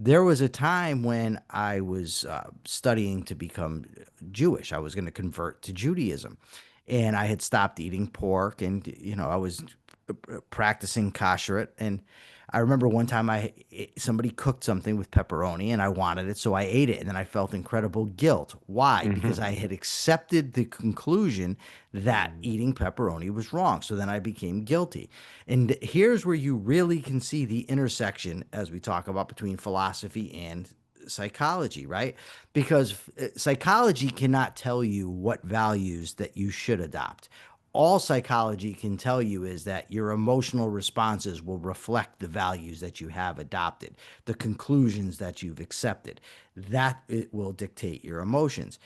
There was a time when I was studying to become Jewish. I was going to convert to Judaism, and I had stopped eating pork, and I was practicing kosher. And I remember one time somebody cooked something with pepperoni, and I wanted it, so I ate it, and then I felt incredible guilt. Why? Because Hmm. I had accepted the conclusion that eating pepperoni was wrong. So then I became guilty. And here's where you really can see the intersection, as we talk about, between philosophy and psychology, right? Because psychology cannot tell you what values that you should adopt. All psychology can tell you is that your emotional responses will reflect the values that you have adopted, the conclusions that you've accepted. That it will dictate your emotions.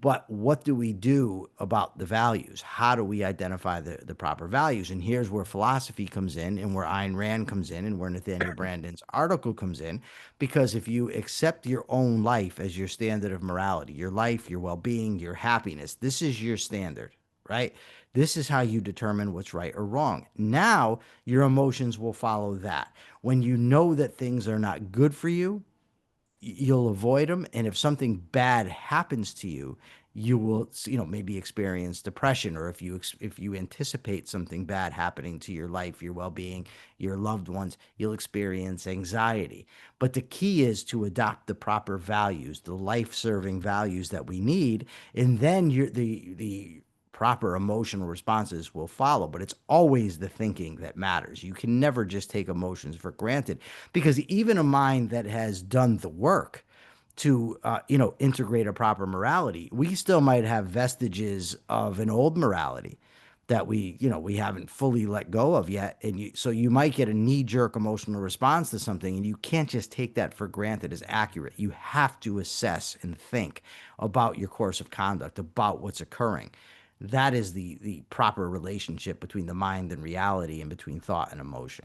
But what do we do about the values? How do we identify the proper values? And here's where philosophy comes in, and where Ayn Rand comes in, and where Nathaniel Branden's article comes in. Because if you accept your own life as your standard of morality, your life, your well being, your happiness, this is your standard, right? This is how you determine what's right or wrong. Now, your emotions will follow that. When you know that things are not good for you, you'll avoid them. And if something bad happens to you, you will, maybe experience depression. Or if you anticipate something bad happening to your life, your well-being, your loved ones, you'll experience anxiety. But the key is to adopt the proper values, the life-serving values that we need, and then the proper emotional responses will follow. But it's always the thinking that matters. You can never just take emotions for granted, because even a mind that has done the work to integrate a proper morality, we still might have vestiges of an old morality that we haven't fully let go of yet. And so you might get a knee-jerk emotional response to something, and you can't just take that for granted as accurate. You have to assess and think about your course of conduct, about what's occurring. That is the proper relationship between the mind and reality, and between thought and emotion.